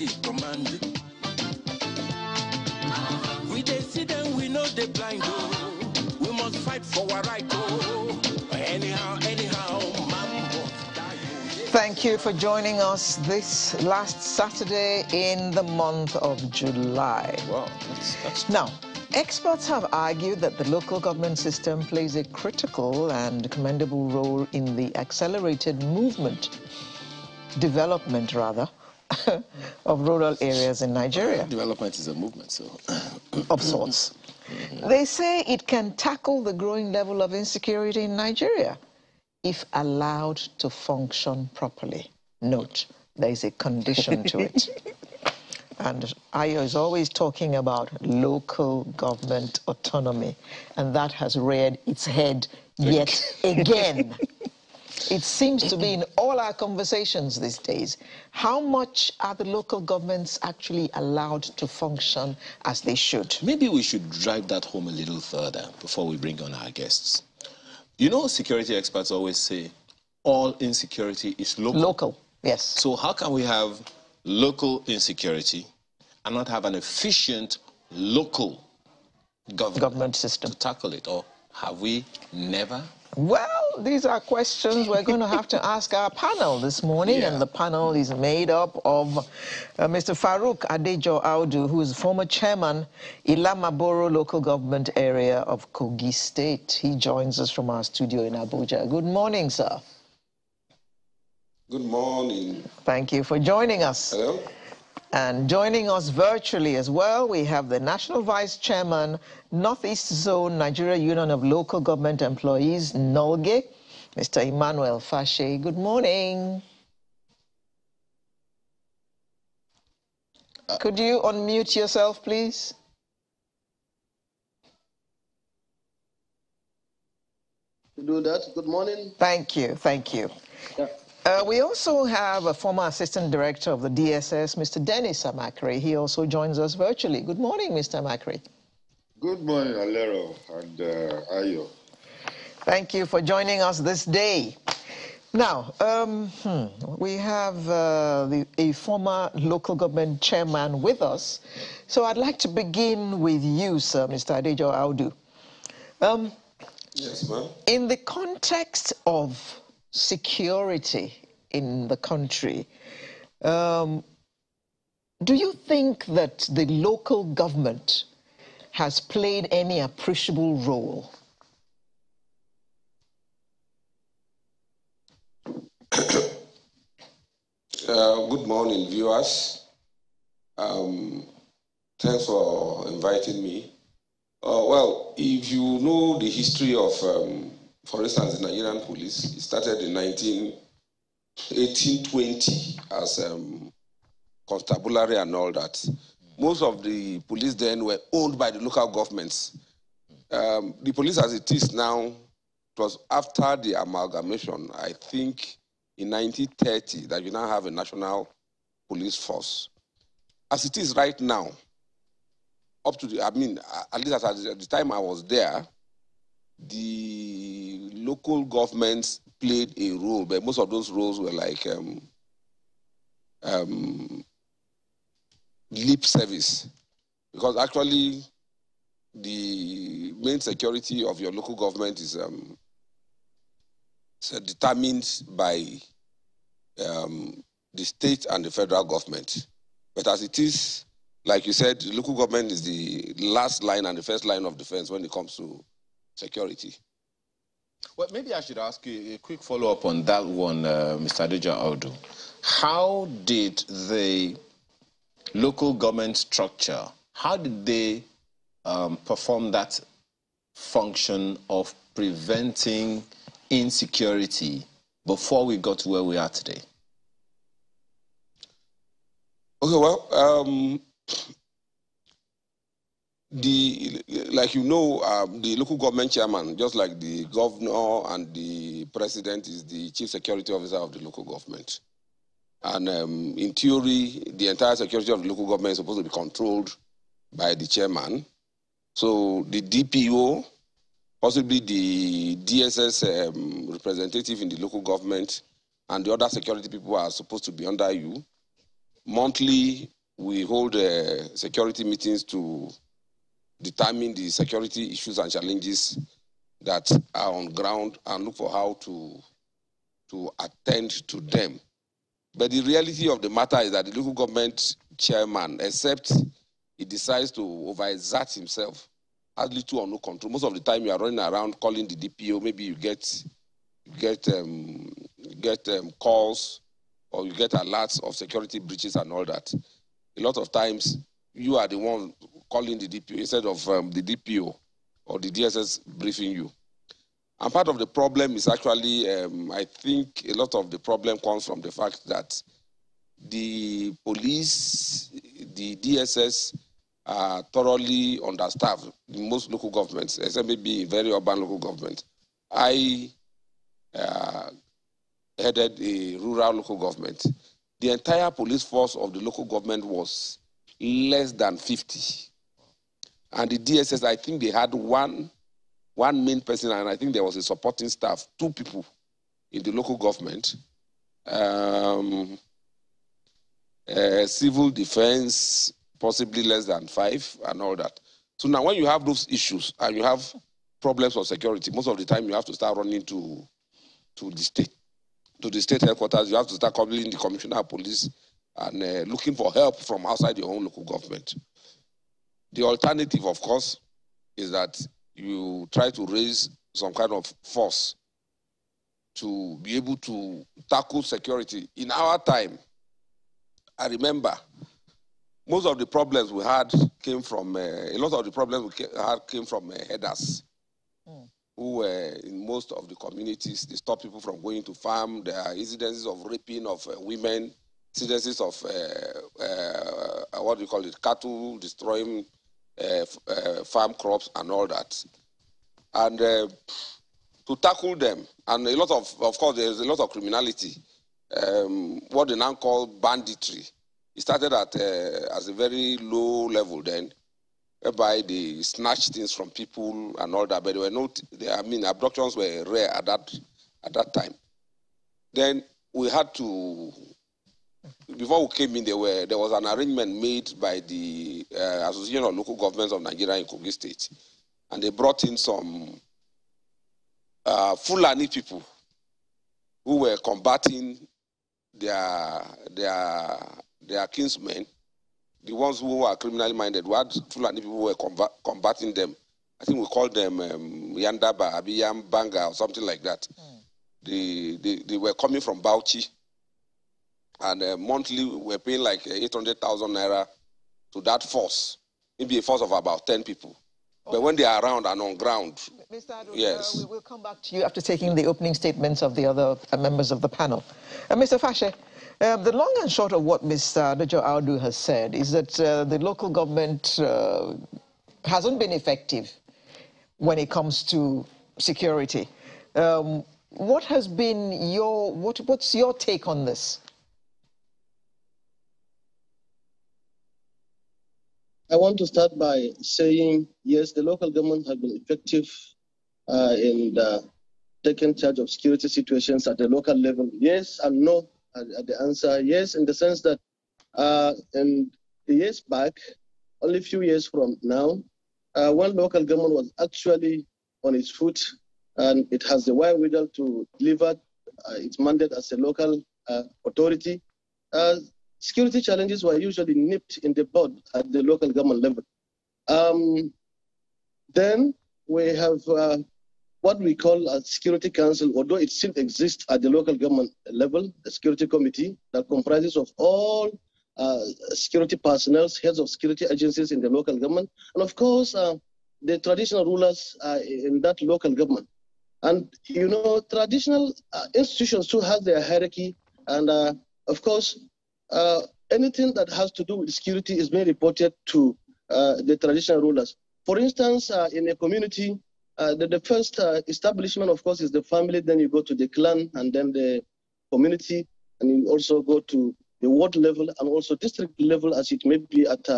the command. We dey see them, we know they blind, oh. We must fight for our right, oh. Anyhow, man must die. Thank you for joining us this last Saturday in the month of July. Wow, that's Now, experts have argued that the local government system plays a critical and commendable role in the accelerated development rather, of rural areas in Nigeria. Development is a movement, so. Of sorts. They say it can tackle the growing level of insecurity in Nigeria if allowed to function properly. Note, there is a condition to it. And Ayo is always talking about local government autonomy, and that has reared its head yet again. It seems to be in all our conversations these days. How much are the local governments actually allowed to function as they should? Maybe we should drive that home a little further before we bring on our guests. You know, security experts always say all insecurity is local. Local, yes. So how can we have local insecurity and not have an efficient local government system to tackle it? Or have we never? Well, these are questions we're going to have to ask our panel this morning, and the panel is made up of Mr. Farouk Adejo Audu, who is former chairman, Ilamaboro local government area of Kogi State. He joins us from our studio in Abuja. Good morning, sir. Good morning. Thank you for joining us. Hello. And joining us virtually as well, we have the National Vice Chairman, Northeast Zone Nigeria Union of Local Government Employees, NOLGE, Mr. Emmanuel Fashe. Good morning. Could you unmute yourself, please? Do that. Good morning. Thank you. Thank you. Yeah. We also have a former Assistant Director of the DSS, Mr. Dennis Amakre. He also joins us virtually. Good morning, Mr. Amakre. Good morning, Alero and Ayo. Thank you for joining us this day. Now, we have a former local government chairman with us. So I'd like to begin with you, sir, Mr. Adejo Audu. Yes, ma'am. In the context of security in the country, do you think that the local government has played any appreciable role? Good morning, viewers. Thanks for inviting me. Well, if you know the history of for instance, the Nigerian police, it started in 1820 as constabulary and all that. Most of the police then were owned by the local governments. The police as it is now, it was after the amalgamation, I think in 1930, that you now have a national police force. As it is right now, up to the, I mean, at least at the time I was there, the local governments played a role, but most of those roles were like lip service, because actually the main security of your local government is determined by the state and the federal government. But as it is, like you said, the local government is the last line and the first line of defense when it comes to security. Well, maybe I should ask you a quick follow-up on that one, Mr. Adejo Audu. How did the local government structure, how did they perform that function of preventing insecurity before we got to where we are today? Okay, well, like you know, the local government chairman, just like the governor and the president, is the chief security officer of the local government. And in theory, the entire security of the local government is supposed to be controlled by the chairman. So the DPO, possibly the DSS representative in the local government, and the other security people are supposed to be under you. Monthly we hold security meetings to determine the security issues and challenges that are on ground and look for how to attend to them. But the reality of the matter is that the local government chairman, except he decides to overexert himself, has little or no control. Most of the time you are running around calling the DPO, maybe you get calls or you get alerts of security breaches and all that. A lot of times you are the one calling the DPO instead of the DPO or the DSS briefing you. And part of the problem is actually, I think a lot of the problem comes from the fact that the police, the DSS are thoroughly understaffed in most local governments, except maybe very urban local governments. I headed a rural local government. The entire police force of the local government was less than 50. And the DSS, I think they had one main person, and I think there was a supporting staff, 2 people in the local government. Civil defense, possibly less than 5, and all that. So now when you have those issues and you have problems of security, most of the time you have to start running to the state headquarters. You have to start calling the commissioner of police and looking for help from outside your own local government. The alternative, of course, is that you try to raise some kind of force to be able to tackle security. In our time, I remember most of the problems we had came from, a lot of the problems we had came from headers who were in most of the communities. They stop people from going to farm. There are incidences of raping of women, incidences of, what do you call it, cattle destroying farm crops and all that. And to tackle them, and a lot of course, there's a lot of criminality, what they now call banditry. It started at as a very low level then, whereby they snatched things from people and all that, but they were not, abductions were rare at that time. Then we had to, before we came in, there was an arrangement made by the Association of Local Governments of Nigeria in Kogi State, and they brought in some Fulani people who were combating their kinsmen, the ones who were criminally minded. We had Fulani people who were combating them. I think we called them Yandaba, Abiyam, Banga, or something like that. They were coming from Bauchi, and monthly we were paying like 800,000 naira to that force, maybe a force of about 10 people. But when they are around and on ground, Mr. Ado, yes. We will come back to you after taking the opening statements of the other members of the panel. Mr. Fashe, the long and short of what Mr. Ado has said is that the local government hasn't been effective when it comes to security. What has been what's your take on this? I want to start by saying, yes, the local government have been effective in taking charge of security situations at the local level. Yes and no. The answer, yes, in the sense that in the years back, only a few years from now, one local government was actually on its foot, and it has the wherewithal to deliver its mandate as a local authority. Security challenges were usually nipped in the bud at the local government level. Then we have what we call a security council, although it still exists at the local government level, a security committee that comprises of all security personnel, heads of security agencies in the local government, and of course, the traditional rulers in that local government. And, you know, traditional institutions too have their hierarchy, and of course, anything that has to do with security is being reported to the traditional rulers. For instance, in a community, the first establishment, of course, is the family. Then you go to the clan, and then the community, and you also go to the ward level and also district level, as it may be at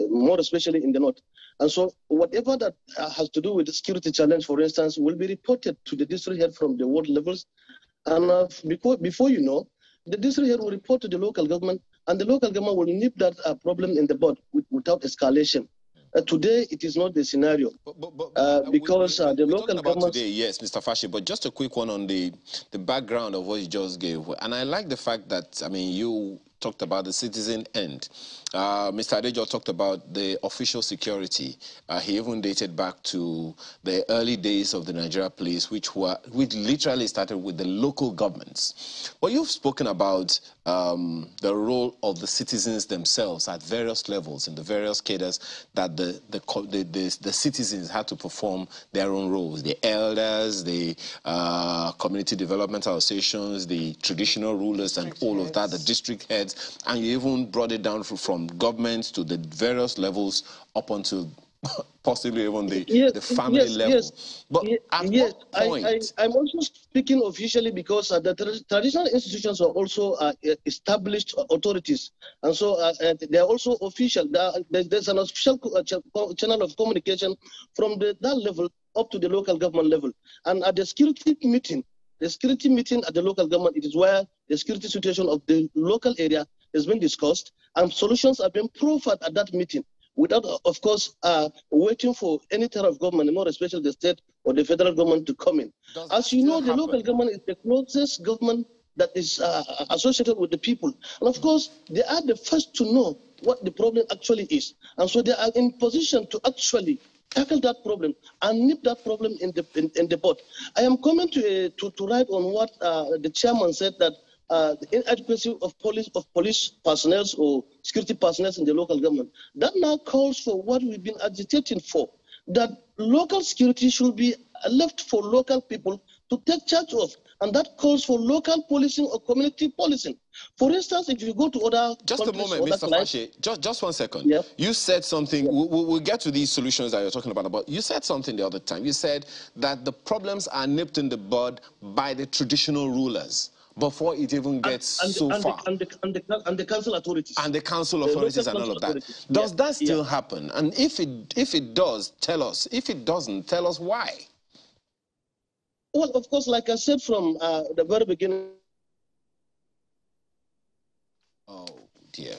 more especially in the north. And so whatever that has to do with the security challenge, for instance, will be reported to the district head from the ward levels. And before you know, the district head will report to the local government, and the local government will nip that problem in the bud without escalation. Today, it is not the scenario because the local government. Today, yes, Mr. Fashe, but just a quick one on the background of what you just gave. And I like the fact that, I mean, you talked about the citizen end. Mr. Adejo talked about the official security. He even dated back to the early days of the Nigeria police, which literally started with the local governments. But you've spoken about the role of the citizens themselves at various levels in the various cadres that the citizens had to perform their own roles. The elders, the community development associations, the traditional rulers, and all of that, the district heads. And you even brought it down from government to the various levels up until possibly even the family level. Yes, but at what point? I'm also speaking officially because the traditional institutions are also established authorities. And so they are also official. There's an official channel of communication from that level up to the local government level. And at the security meeting at the local government, it is where the security situation of the local area has been discussed and solutions have been proffered at that meeting without, of course, waiting for any type of government, more especially the state or the federal government to come in. As you know, the local government is the closest government that is associated with the people. And of course, they are the first to know what the problem actually is. And so they are in position to actually tackle that problem and nip that problem in the bud. I am coming to write on what the chairman said, that the inadequacy of police personnel or security personnel in the local government. That now calls for what we've been agitating for, that local security should be left for local people to take charge of. And that calls for local policing or community policing. For instance, if you go to other just a moment, Mr. Fashe, just 1 second. Yeah. You said something, we'll get to these solutions that you're talking about, but you said something the other time. You said that the problems are nipped in the bud by the traditional rulers before it even gets so far. And the council authorities. And the council authorities and all of that. Does that still happen? And if it does, tell us. If it doesn't, tell us why. Well, of course, like I said from the very beginning. Oh, dear.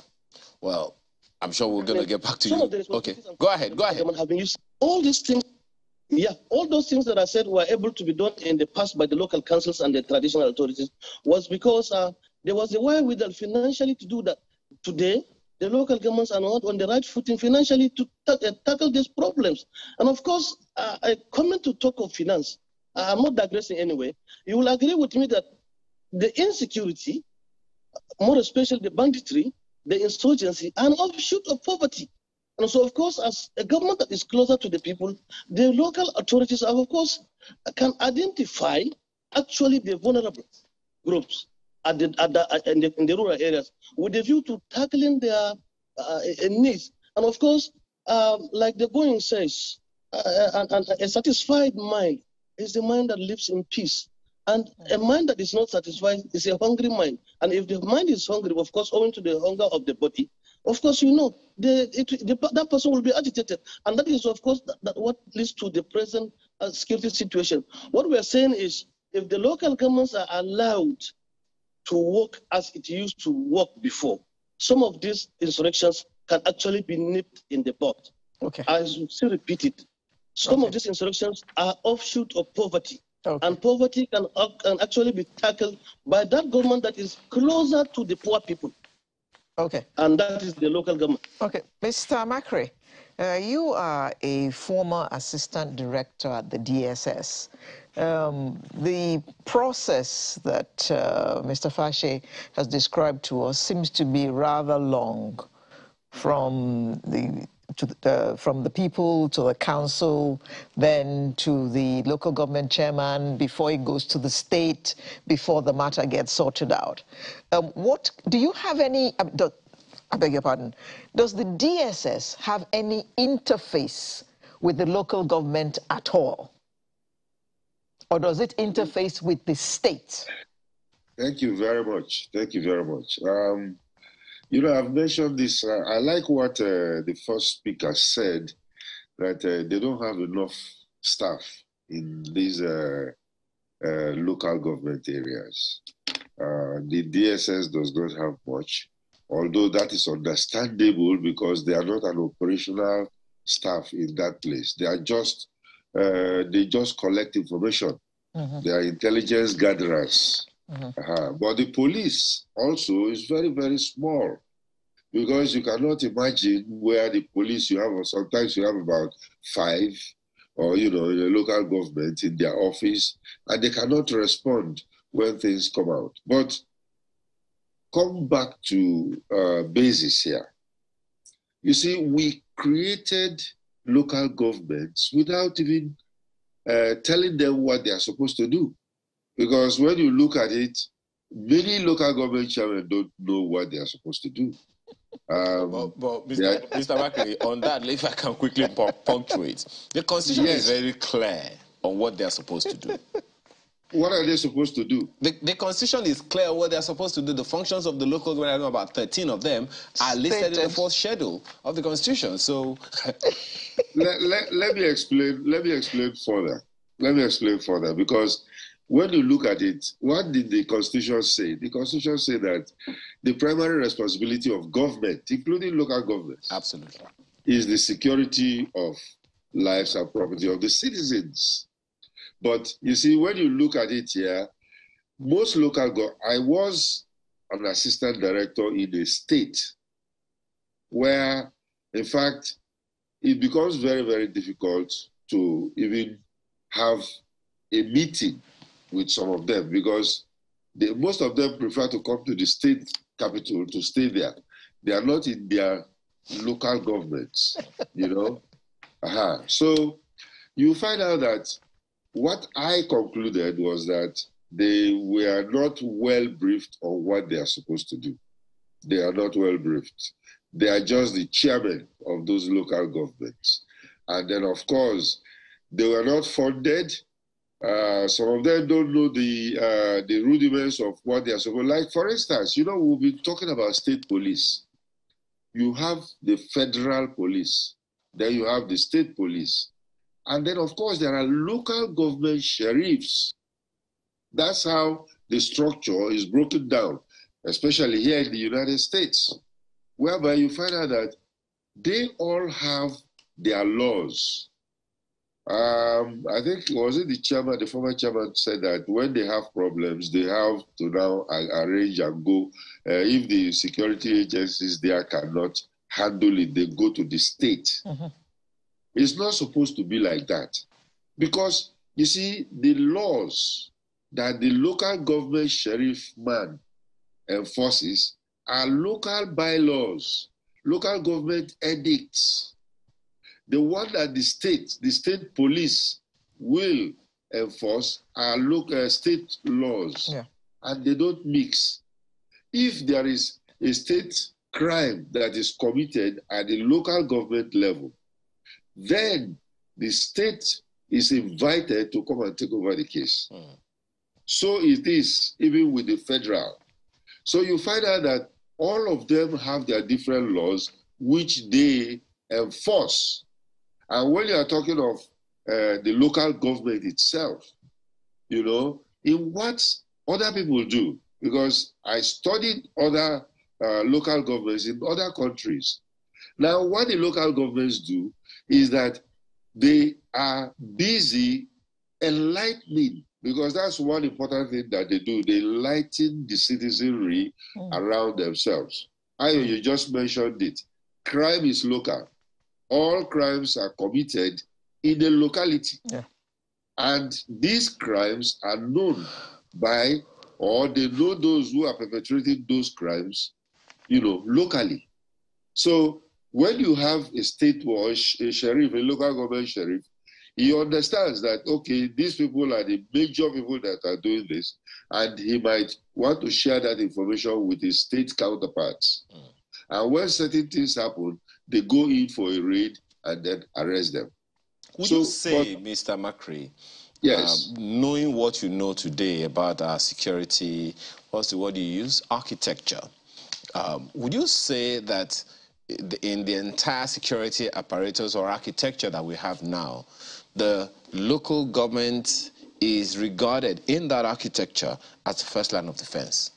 Well, I'm sure we're going to get back to you. Okay, go ahead. Have been used. All these things, all those things that I said were able to be done in the past by the local councils and the traditional authorities was because there was a wherewithal financially to do that. Today, the local governments are not on the right footing financially to tackle these problems. And of course, coming to talk of finance, I'm not digressing anyway. You will agree with me that the insecurity, more especially the banditry, the insurgency, are an offshoot of poverty. And so, of course, as a government that is closer to the people, the local authorities, of course, can identify actually the vulnerable groups in the rural areas with a view to tackling their needs. And of course, like the Boeing says, a satisfied mind is the mind that lives in peace. And a mind that is not satisfied is a hungry mind. And if the mind is hungry, of course, owing to the hunger of the body, of course, you know, that person will be agitated. And that is, of course, that what leads to the present security situation. What we are saying is, if the local governments are allowed to work as it used to work before, some of these insurrections can actually be nipped in the bud. Okay. I will still repeat it. Some of these insurrections are offshoot of poverty. Okay. And poverty can actually be tackled by that government that is closer to the poor people. Okay. And that is the local government. Okay. Mr. Makri, you are a former assistant director at the DSS. The process that Mr. Fashe has described to us seems to be rather long, from the people to the council, then to the local government chairman, before it goes to the state, before the matter gets sorted out. What do you have any? I beg your pardon. Does the DSS have any interface with the local government at all, or does it interface with the state? Thank you very much. Thank you very much. You know, I've mentioned this. I like what the first speaker said, that they don't have enough staff in these local government areas. The DSS does not have much. although that is understandable because they are not an operational staff in that place. They are just, they just collect information. They are intelligence gatherers. But the police also is very, very small, because you cannot imagine where the police you have, sometimes you have about 5, or, in a local government in their office, and they cannot respond when things come out. But come back to basis here. You see, we created local governments without even telling them what they are supposed to do. Because when you look at it, many local government chairmen don't know what they are supposed to do. But Mr. Macri, on that, if I can quickly punctuate, the Constitution is very clear on what they are supposed to do. What are they supposed to do? The Constitution is clear on what they are supposed to do. The functions of the local government, I know about 13 of them, are listed in the 4th schedule of the Constitution. So let me explain further. Let me explain further, because when you look at it, what did the Constitution say? The Constitution said that the primary responsibility of government, including local governments, absolutely, is the security of lives and property of the citizens. But you see, when you look at it here, most I was an assistant director in a state where, in fact, it becomes very, very difficult to even have a meeting with some of them, because most of them prefer to come to the state capital to stay there. They are not in their local governments, So you find out that what I concluded was that they were not well briefed on what they are supposed to do. They are not well briefed. They are just the chairman of those local governments. And then, of course, they were not funded. Some of them don't know the rudiments of what they are supposed to. Like, for instance, we've been talking about state police. You have the federal police. Then you have the state police. And then, of course, there are local government sheriffs. That's how the structure is broken down, especially here in the United States, whereby you find out that they all have their laws. I think, was it the former chairman said that when they have problems, they have to now arrange and go. If the security agencies there cannot handle it, they go to the state. It's not supposed to be like that. Because, you see, the laws that the local government sheriff man enforces are local bylaws, local government edicts. The one that the state police will enforce are local state laws, and they don't mix. If there is a state crime that is committed at the local government level, then the state is invited to come and take over the case. So it is even with the federal. So you find out that all of them have their different laws which they enforce. And when you are talking of the local government itself, in what other people do, because I studied other local governments in other countries. Now, what the local governments do is that they are busy enlightening, because that's one important thing that they do. They enlighten the citizenry around themselves. You just mentioned it. Crime is local. All crimes are committed in a locality. And these crimes are known by, or they know those who are perpetrating those crimes, locally. So when you have a state or a sheriff, a local government sheriff, he understands that, okay, these people are the major people that are doing this, and he might want to share that information with his state counterparts. And when certain things happen, they go in for a raid and then arrest them. Would you say, Mr. Macri, yes, knowing what you know today about our security, what's the word you use, architecture, would you say that in the entire security apparatus or architecture that we have now, the local government is regarded in that architecture as the first line of defense?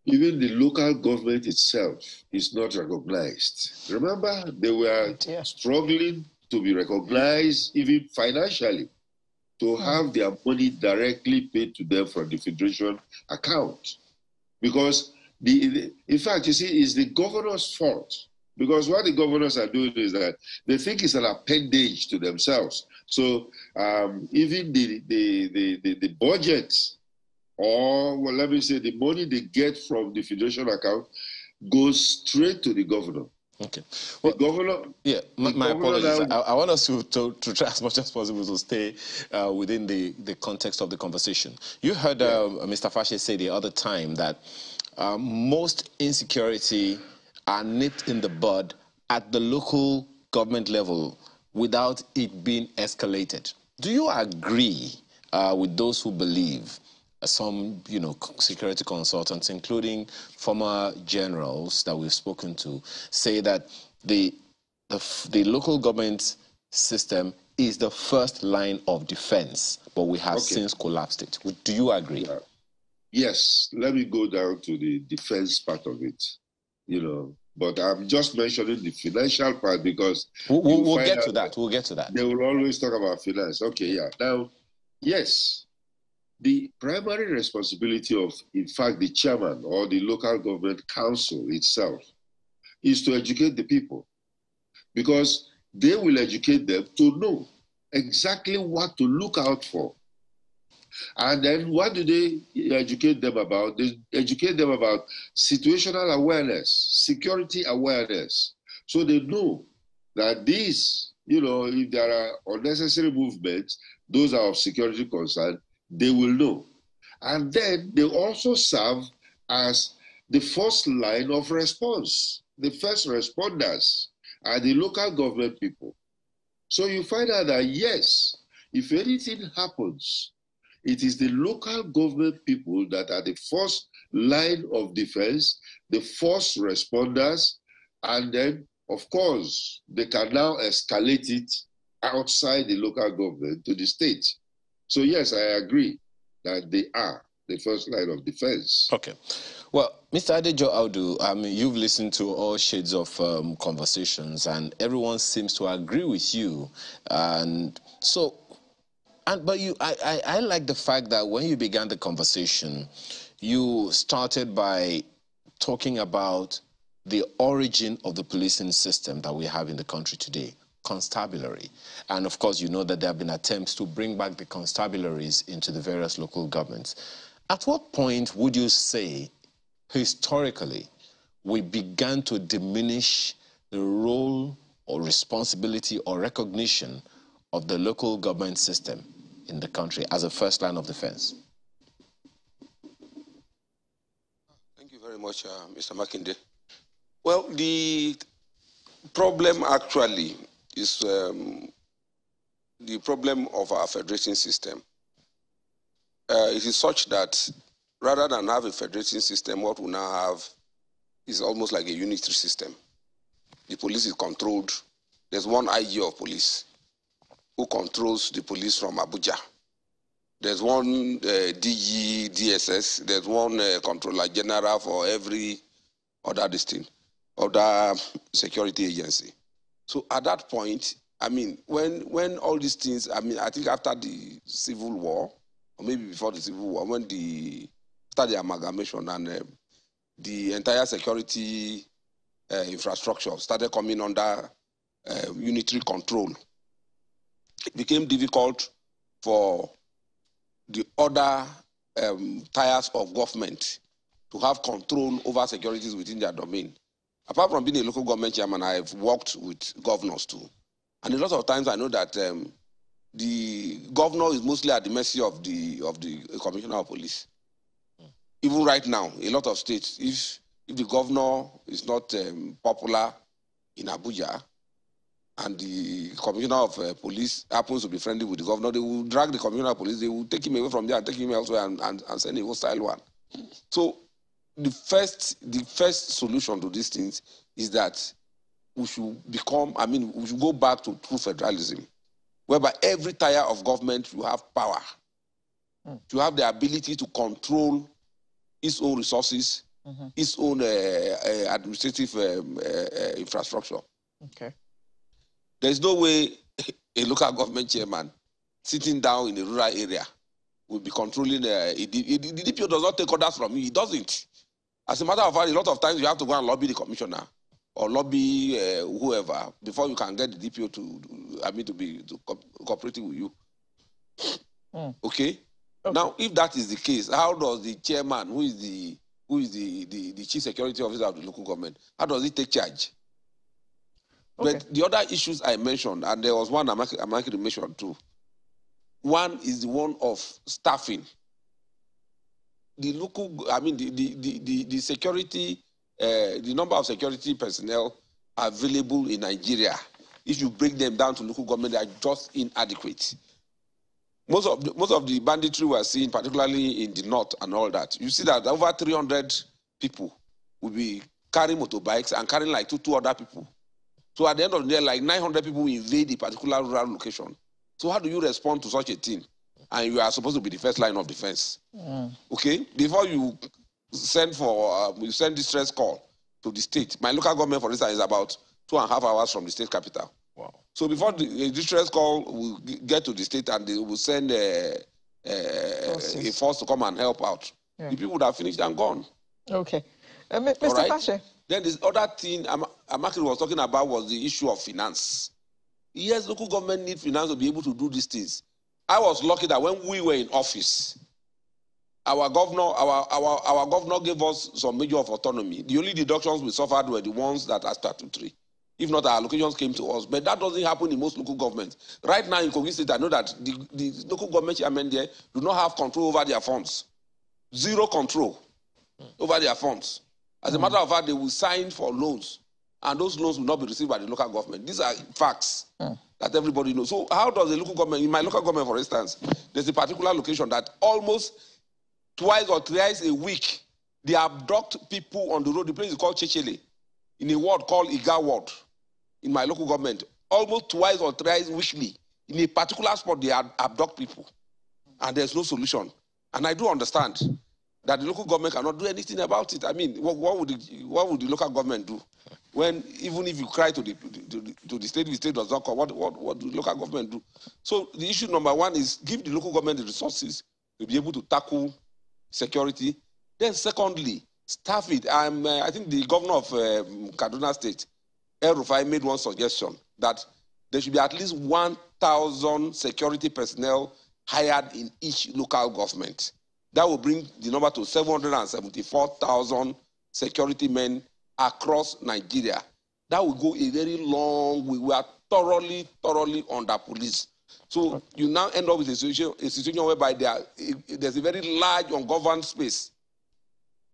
even the local government itself is not recognized. Remember, they were struggling to be recognized even financially, to have their money directly paid to them from the federation account. Because, in fact, you see, it's the governor's fault. Because what the governors are doing is that they think it's an appendage to themselves. So even the budget, or well, let me say the money they get from the federation account goes straight to the governor. Okay. Well, the governor. Yeah, my apologies. I want us to try as much as possible to stay within the context of the conversation. You heard Mr. Fashe say the other time that most insecurity are nipped in the bud at the local government level without it being escalated. Do you agree with those who believe, some, security consultants, including former generals that we've spoken to, say that the local government system is the first line of defense, but we have since collapsed it? Do you agree? Yes. Let me go down to the defense part of it, But I'm just mentioning the financial part because we'll get to that. We'll get to that. They will always talk about finance. Okay, yeah. Now, yes, the primary responsibility of, in fact, the chairman or the local government council itself is to educate the people, because they will educate them to know exactly what to look out for. And then what do they educate them about? They educate them about situational awareness, security awareness. So they know that these, if there are unnecessary movements, those are of security concern, they will know. And then they also serve as the first line of response. The first responders are the local government people. So you find out that, yes, if anything happens, it is the local government people that are the first line of defense, the first responders, and then, of course, they can now escalate it outside the local government to the state. So, yes, I agree that they are the first line of defense. Okay. Well, Mr. Adejo Audu, you've listened to all shades of conversations, and everyone seems to agree with you. And so, I like the fact that when you began the conversation, you started by talking about the origin of the policing system that we have in the country today, constabulary. And of course, you know that there have been attempts to bring back the constabularies into the various local governments. At what point would you say, historically, we began to diminish the role or responsibility or recognition of the local government system in the country as a first line of defense? Thank you very much, Mr. Makinde. Well, the problem actually is the problem of our federating system. It is such that rather than have a federating system, what we now have is almost like a unitary system. The police is controlled. There's one IG of police who controls the police from Abuja. There's one DG, DSS. There's one controller general for every other other security agency. So at that point, when all these things, I think after the Civil War, or maybe before the Civil War, when after the amalgamation and the entire security infrastructure started coming under unitary control, it became difficult for the other tiers of government to have control over securities within their domain. Apart from being a local government chairman, I've worked with governors too. And a lot of times I know that the governor is mostly at the mercy of the commissioner of police. Even right now, a lot of states, if the governor is not popular in Abuja, and the commissioner of police happens to be friendly with the governor, they will drag the commissioner of police, they will take him away from there and take him elsewhere and send a hostile one. So the first solution to these things is that we should we should go back to true federalism, whereby every tier of government should have power, to have the ability to control its own resources, its own administrative infrastructure. Okay. There's no way a local government chairman sitting down in a rural area will be controlling. The DPO does not take orders from you. He doesn't. As a matter of fact, a lot of times you have to go and lobby the commissioner or lobby whoever before you can get the DPO to cooperate with you. Okay? Now, if that is the case, how does the chairman, who is the chief security officer of the local government, how does he take charge? Okay. But the other issues I mentioned, and there was one I'm actually mentioned too. One is the one of staffing. The local, the security, the number of security personnel available in Nigeria, if you break them down to local government, they are just inadequate. Most of the banditry we are seeing, particularly in the north and all that, you see that over 300 people will be carrying motorbikes and carrying like two other people. So at the end of the day, like 900 people will invade a particular rural location. So how do you respond to such a thing? And you are supposed to be the first line of defense. Okay? Before you send distress call to the state, my local government, for instance, is about 2.5 hours from the state capital. Wow. So before the distress call will get to the state and they will send a force to come and help out, the people would have finished and gone. Okay. Mr. Fashe. Then this other thing Amakiri was talking about was the issue of finance. Yes, local government need finance to be able to do these things. I was lucky that when we were in office, our governor gave us some measure of autonomy. The only deductions we suffered were the ones that are statutory. If not, our allocations came to us. But that doesn't happen in most local governments. Right now in Kogi State, I know that the local government chairmen there do not have control over their funds. Zero control over their funds. As a matter of fact, they will sign for loans, and those loans will not be received by the local government. These are facts that everybody knows. So how does the local government, in my local government, for instance, there's a particular location that almost twice or thrice a week, they abduct people on the road. The place is called Chechele, in a ward called Iga Ward, in my local government. Almost twice or thrice weekly, in a particular spot, they abduct people, and there's no solution. And I do understand that the local government cannot do anything about it. I mean, what would the local government do? When even if you cry to the state does not come, what do the local government do? So the issue number one is give the local government the resources to be able to tackle security. Then secondly, staff it. I think the governor of Kaduna State, El Rufai, made one suggestion that there should be at least 1,000 security personnel hired in each local government. That will bring the number to 774,000 security men across Nigeria. That will go a very long way. We are thoroughly under-policed. So you now end up with a situation whereby there's a very large ungoverned space.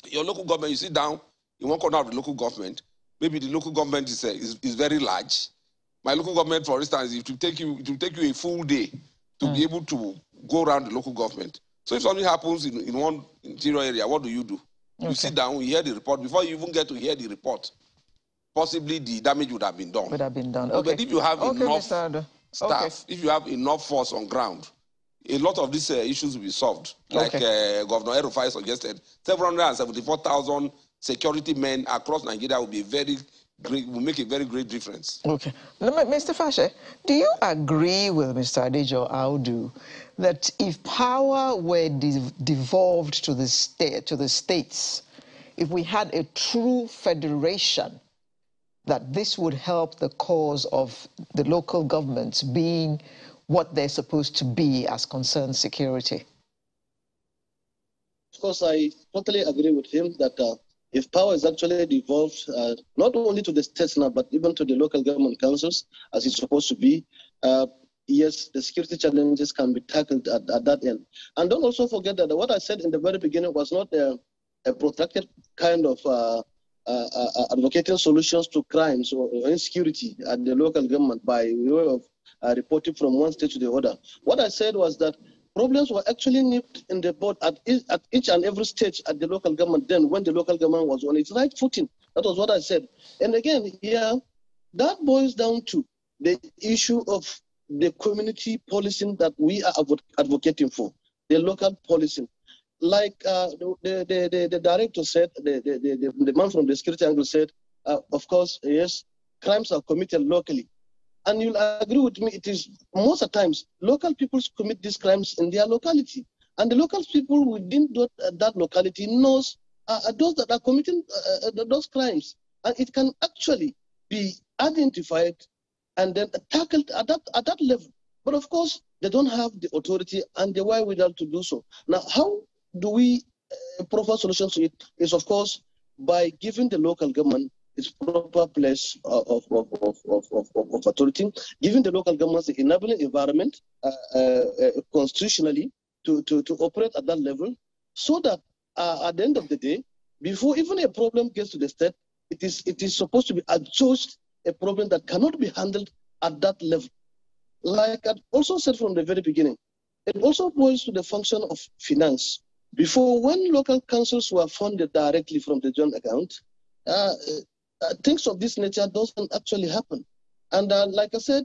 Your local government, you sit down in one corner of the local government, maybe the local government is very large. My local government, for instance, it will take you a full day to be able to go around the local government. So if something happens in one interior area, what do? You sit down, you hear the report. Before you even get to hear the report, possibly the damage would have been done. Okay. But if you have enough staff, if you have enough force on ground, a lot of these issues will be solved. Like Governor El Rufai suggested, 774,000 security men across Nigeria will make a very great difference. Okay. Mr. Fashe, do you agree with Mr. Adejo Audu that if power were devolved to the states, if we had a true federation, that this would help the cause of the local governments being what they're supposed to be as concerns security? Of course, I totally agree with him that if power is actually devolved, not only to the states now, but even to the local government councils, as it's supposed to be, yes, the security challenges can be tackled at that end. And don't also forget that what I said in the very beginning was not a protracted kind of advocating solutions to crimes or insecurity at the local government by way of reporting from one state to the other. What I said was that problems were actually nipped in the bud at each and every stage at the local government then when the local government was on its right footing. That was what I said. And again, that boils down to the issue of the community policing that we are advocating for, the local policing. like the director said, the man from the security angle said, of course, yes, crimes are committed locally. And you'll agree with me, it is most of the times local people commit these crimes in their locality. And the local people within that locality knows those that are committing those crimes. And it can actually be identified and then tackled at that level. But of course, they don't have the authority and the wherewithal to do so. Now, how do we provide solutions to it? Is of course by giving the local government its proper place of authority, giving the local governments the enabling environment constitutionally to operate at that level, so that at the end of the day, before even a problem gets to the state, it is supposed to be adjudged a problem that cannot be handled at that level. Like I also said from the very beginning, it also boils to the function of finance. Before, when local councils were funded directly from the joint account, things of this nature doesn't actually happen. And like I said,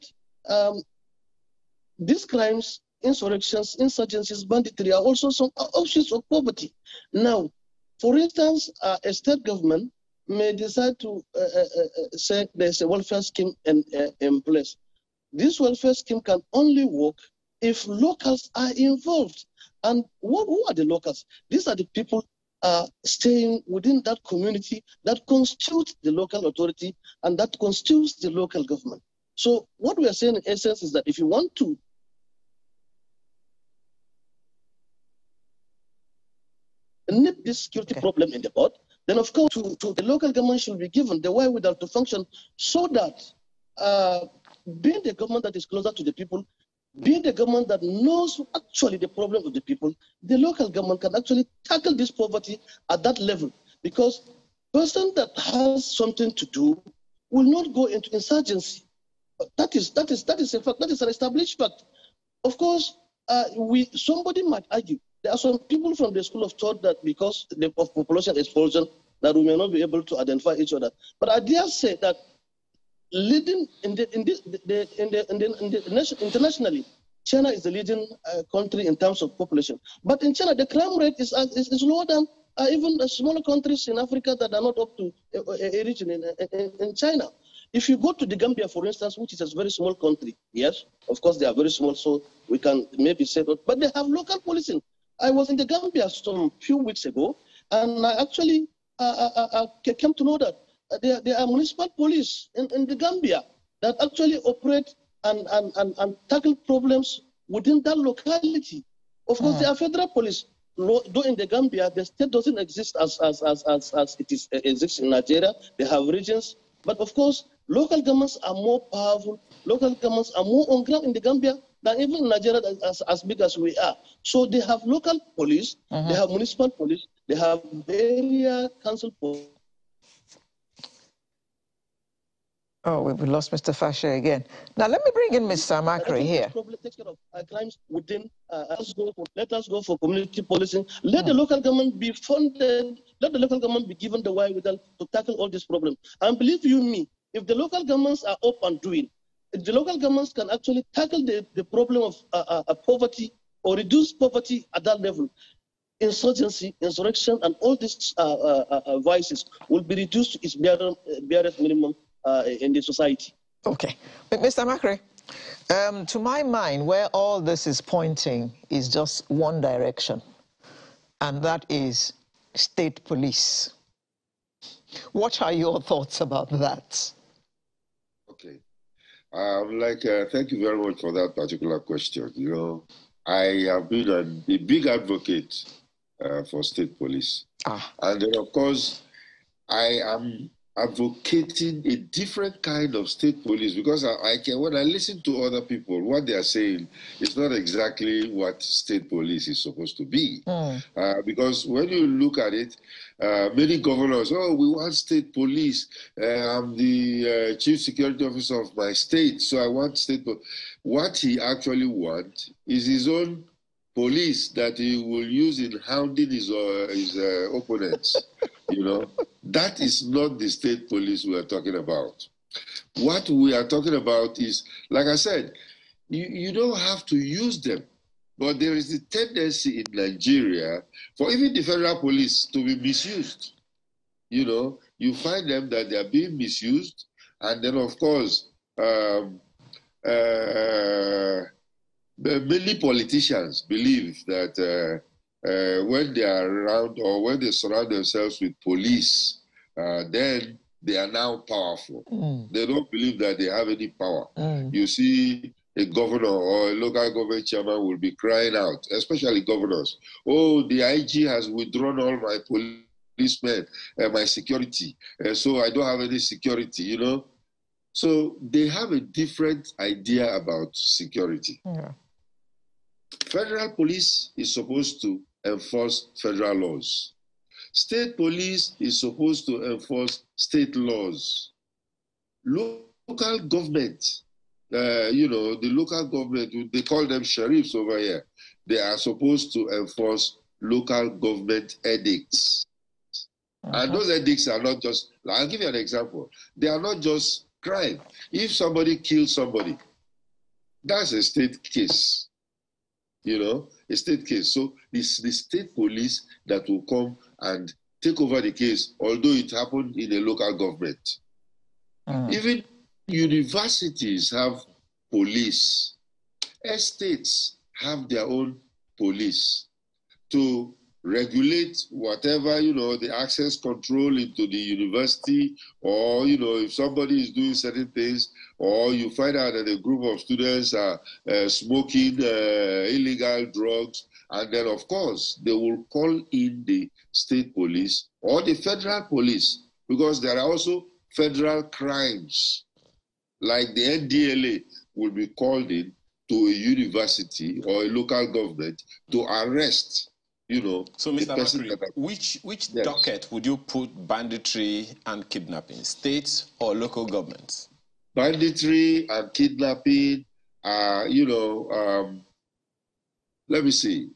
these crimes, insurrections, insurgencies, banditry are also some offshoots of poverty. Now, for instance, a state government may decide to say there's a welfare scheme in place. This welfare scheme can only work if locals are involved. And who are the locals? These are the people staying within that community that constitutes the local authority and that constitutes the local government. So what we are saying in essence is that if you want to nip this security problem in the bud, then of course to the local government should be given the wherewithal to function, so that being the government that is closer to the people, being the government that knows actually the problem of the people, the local government can actually tackle this poverty at that level. Because person that has something to do will not go into insurgency. That is a fact. That is an established fact. Of course, somebody might argue. There are some people from the school of thought that because of population explosion, that we may not be able to identify each other. But I dare say that leading internationally, China is the leading country in terms of population. But in China, the crime rate is lower than even smaller countries in Africa that are not up to a region in China. If you go to the Gambia, for instance, which is a very small country, yes, of course they are very small, so we can maybe say that, but they have local policing. I was in the Gambia some few weeks ago, and I actually came to know that there are municipal police in the Gambia that actually operate and tackle problems within that locality. Of course, there are federal police. Though in the Gambia, the state doesn't exist as it exists in Nigeria. They have regions. But of course, local governments are more powerful. Local governments are more on ground in the Gambia than even in Nigeria, as big as we are. So they have local police, they have municipal police, they have area council police. Oh, we've lost Mr. Fashe again. Now, let me bring in Mr. Makri here. Take care of crimes within, let us go for community policing. Let the local government be funded. Let the local government be given the wherewithal to tackle all these problems. And believe you me, if the local governments are up and doing, if the local governments can actually tackle the problem of poverty or reduce poverty at that level, insurgency, insurrection, and all these vices will be reduced to its barest minimum in the society. Okay. But Mr. Makri, to my mind, where all this is pointing is just one direction, and that is state police. What are your thoughts about that? Okay. Thank you very much for that particular question. You know, I have been a big advocate for state police. And then, of course, I am advocating a different kind of state police, because when I listen to other people, what they are saying is not exactly what state police is supposed to be. Because when you look at it, many governors, we want state police. I'm the chief security officer of my state, so I want state police. What he actually wants is his own police that he will use in hounding his opponents. You know, that is not the state police we are talking about. What we are talking about is, like I said, you don't have to use them, But there is a tendency in Nigeria for even the federal police to be misused. You know, you find them that they are being misused, and then of course, many politicians believe that when they are around or when they surround themselves with police, then they are now powerful. They don't believe that they have any power. You see a governor or a local government chairman will be crying out, especially governors, oh, the IG has withdrawn all my policemen and my security, so I don't have any security, you know. So they have a different idea about security. Yeah. Federal police is supposed to enforce federal laws. State police is supposed to enforce state laws. Local government, you know, the local government, they call them sheriffs over here. They are supposed to enforce local government edicts. And those edicts are not just, I'll give you an example. They are not just crime. If somebody kills somebody, that's a state case. You know, a state case. So it's the state police that will come and take over the case, although it happened in a local government. Even universities have police. Estates have their own police to regulate whatever, you know, the access control into the university, or, you know, if somebody is doing certain things, or you find out that a group of students are smoking illegal drugs, and then, of course, they will call in the state police or the federal police, because there are also federal crimes, like the NDLA will be called in to a university or a local government to arrest, you know. So, Mr. Makri, which yes, docket would you put banditry and kidnapping, states or local governments? Banditry and kidnapping are, you know, let me see.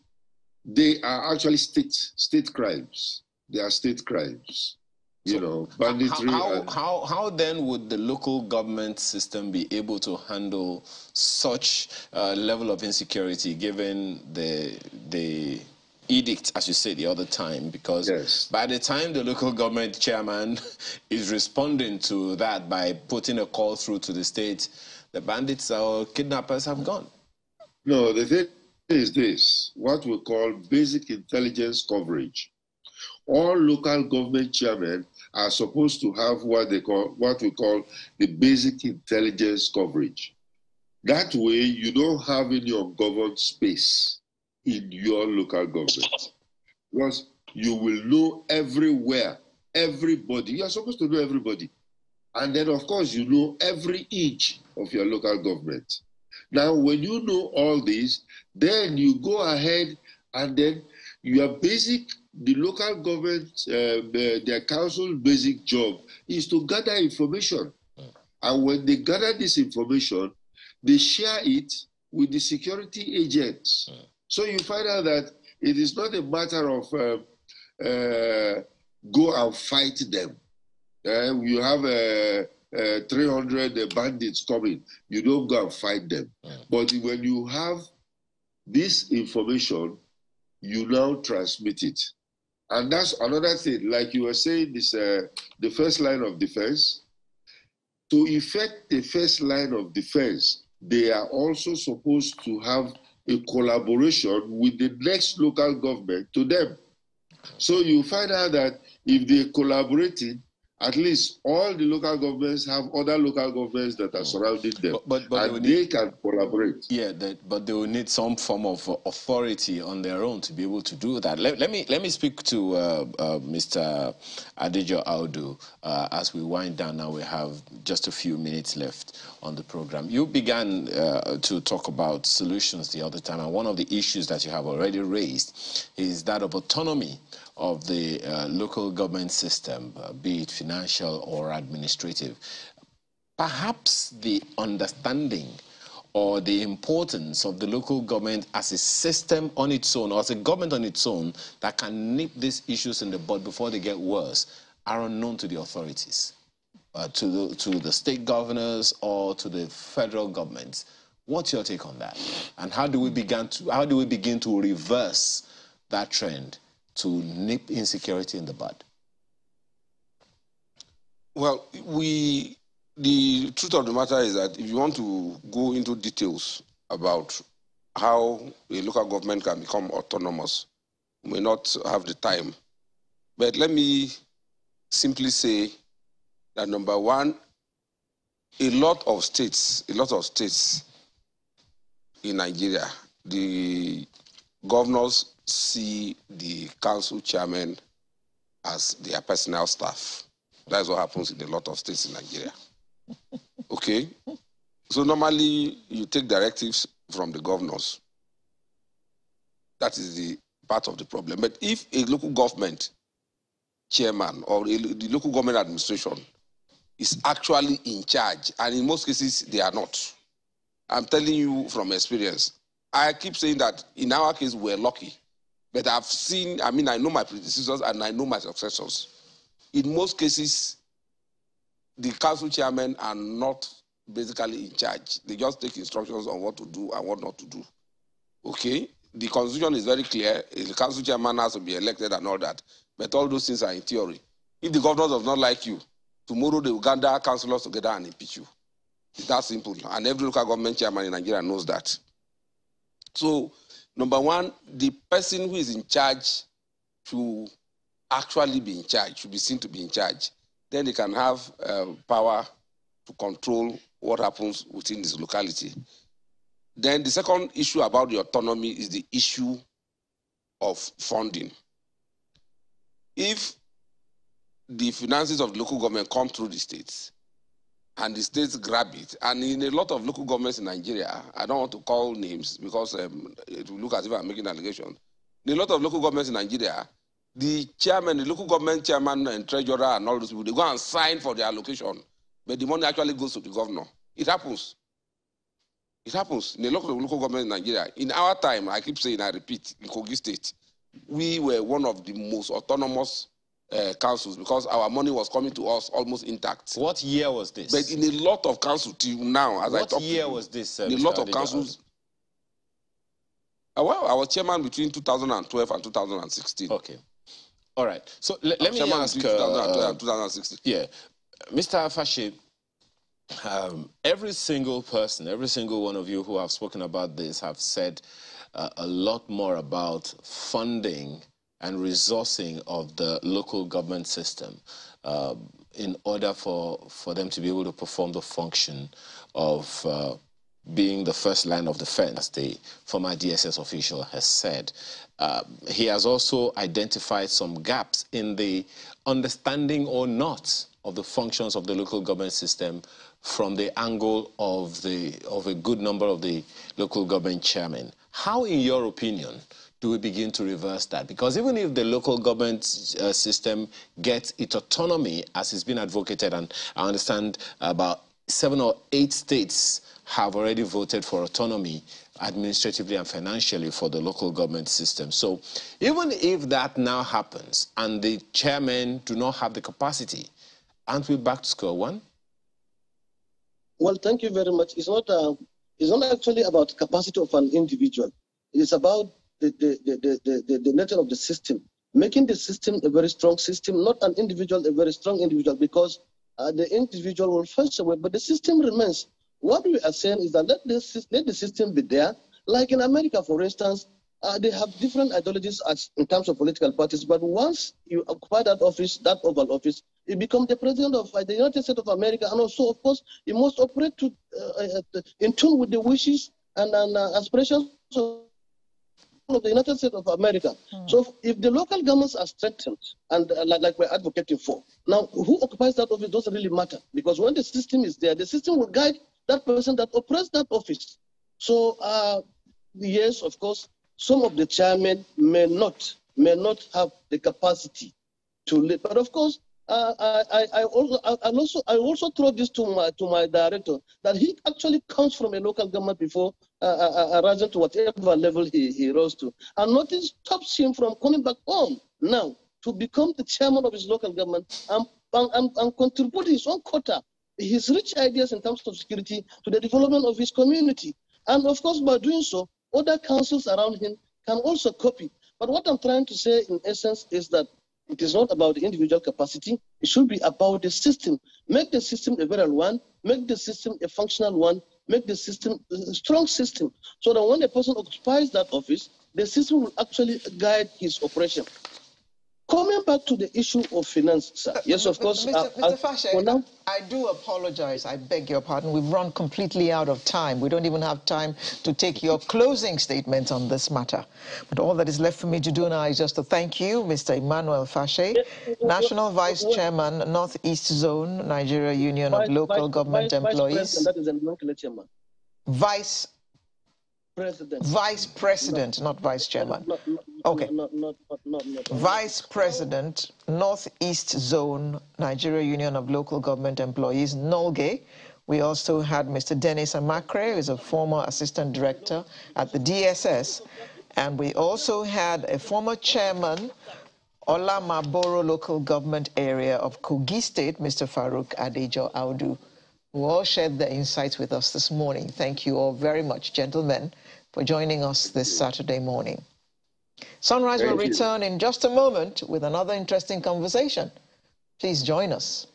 They are actually state crimes. They are state crimes. You know, banditry. How then would the local government system be able to handle such level of insecurity, given the edict, as you said the other time? Because yes, by the time the local government chairman is responding to that by putting a call through to the state, the bandits or kidnappers have gone. No, the thing is this, what we call basic intelligence coverage. All local government chairmen are supposed to have what we call the basic intelligence coverage. That way, you don't have any ungoverned space in your local government, because you will know everywhere, everybody. You are supposed to know everybody. And then, of course, you know every inch of your local government. Now, when you know all this, then you go ahead and then your the local government, their council basic job is to gather information. And when they gather this information, they share it with the security agents. So you find out that it is not a matter of go and fight them. You have 300 bandits coming. You don't go and fight them. But when you have this information, you now transmit it. And that's another thing, like you were saying, this the first line of defense. To effect the first line of defense, they are also supposed to have a collaboration with the next local government to them. So you find out that if they're collaborating, at least all the local governments have other local governments that are surrounding them, but and they can collaborate. Yeah, but they will need some form of authority on their own to be able to do that. Let me speak to Mr. Adejo Audu as we wind down. Now we have just a few minutes left on the program. You began to talk about solutions the other time, and one of the issues that you have already raised is that of autonomy of the local government system, be it financial or administrative. Perhaps the understanding or the importance of the local government as a system on its own, or as a government on its own, that can nip these issues in the bud before they get worse, are unknown to the authorities, to the state governors or to the federal governments. What's your take on that? And how do we begin to reverse that trend to nip insecurity in the bud? Well, the truth of the matter is that if you want to go into details about how a local government can become autonomous, we may not have the time. But let me simply say that number one, a lot of states in Nigeria, the governors see the council chairman as their personal staff. That's what happens in a lot of states in Nigeria. Okay? So normally you take directives from the governors. That is the part of the problem. But if a local government chairman or the local government administration is actually in charge, and in most cases they are not. I'm telling you from experience. I keep saying that in our case we're lucky. But I've seen, I know my predecessors and I know my successors. In most cases, the council chairmen are not basically in charge. They just take instructions on what to do and what not to do. Okay? The constitution is very clear. The council chairman has to be elected and all that. But all those things are in theory. If the governor does not like you, tomorrow they will gather councillors together and impeach you. It's that simple. And every local government chairman in Nigeria knows that. So, number one, the person who is in charge should actually be in charge, should be seen to be in charge. Then they can have power to control what happens within this locality. Then the second issue about the autonomy is the issue of funding. If the finances of the local government come through the states, and the states grab it, and in a lot of local governments in Nigeria, I don't want to call names because it will look as if I'm making an allegation. In a lot of local governments in Nigeria, the chairman, the local government chairman and treasurer and all those people, they go and sign for their allocation, but the money actually goes to the governor. It happens. It happens in a lot of local governments in Nigeria. In our time, I keep saying, I repeat, in Kogi State, we were one of the most autonomous councils because our money was coming to us almost intact. What year was this? But in a lot of councils till now, as I talk to you. What year was this? In a lot of councils. Well, I was chairman between 2012 and 2016. Okay. All right. So let me ask. 2012 and 2016. Yeah, Mr. Afashe, every single person, every single one of you who have spoken about this have said a lot more about funding and resourcing of the local government system in order for them to be able to perform the function of being the first line of defense, as the former DSS official has said. He has also identified some gaps in the understanding or not of the functions of the local government system from the angle of a good number of the local government chairmen. How, in your opinion, do we begin to reverse that? Because even if the local government system gets its autonomy, as it's been advocated, and I understand about 7 or 8 states have already voted for autonomy administratively and financially for the local government system. So even if that now happens and the chairmen do not have the capacity, aren't we back to square one? Well, thank you very much. It's not actually about capacity of an individual. It's about the nature of the system, making the system a very strong system, not an individual a very strong individual, because the individual will first away, but the system remains. What we are saying is that let the system be there. Like in America, for instance, they have different ideologies in terms of political parties, but once you occupy that office, that Oval Office, you become the president of the United States of America, and also, of course, you must operate in tune with the wishes and aspirations of the United States of America. So if the local governments are strengthened, and like we're advocating for, now who occupies that office doesn't really matter, because when the system is there, the system will guide that person that operates that office. So yes, of course, some of the chairmen may not have the capacity to lead, but of course, I also throw this to my director, that he actually comes from a local government before rising to whatever level he rose to, and nothing stops him from coming back home now to become the chairman of his local government and contribute his own quota, his rich ideas in terms of security, to the development of his community. And of course, by doing so, other councils around him can also copy. But what I'm trying to say in essence is that it is not about the individual capacity. It should be about the system. Make the system a viral one, make the system a functional one, make the system a strong system, so that when a person occupies that office, the system will actually guide his operation. Coming back to the issue of finance, sir. Yes, of course. Mr. Fashe, I do apologize. I beg your pardon. We've run completely out of time. We don't even have time to take your closing statements on this matter. But all that is left for me to do now is just to thank you, Mr. Emmanuel Fashe, National Vice Chairman, Northeast Zone, Nigeria Union of Local Government Employees. That is a nomenclature chairman. Vice President, not Vice Chairman. Okay. Vice President, Northeast Zone, Nigeria Union of Local Government Employees, NOLGE. We also had Mr. Dennis Amakre, who is a former Assistant Director at the DSS. And we also had a former Chairman, Ola Maboro Local Government Area of Kogi State, Mr. Farouk Adejo Audu, who all shared their insights with us this morning. Thank you all very much, gentlemen, for joining us this Saturday morning. Sunrise will return in just a moment with another interesting conversation. Please join us.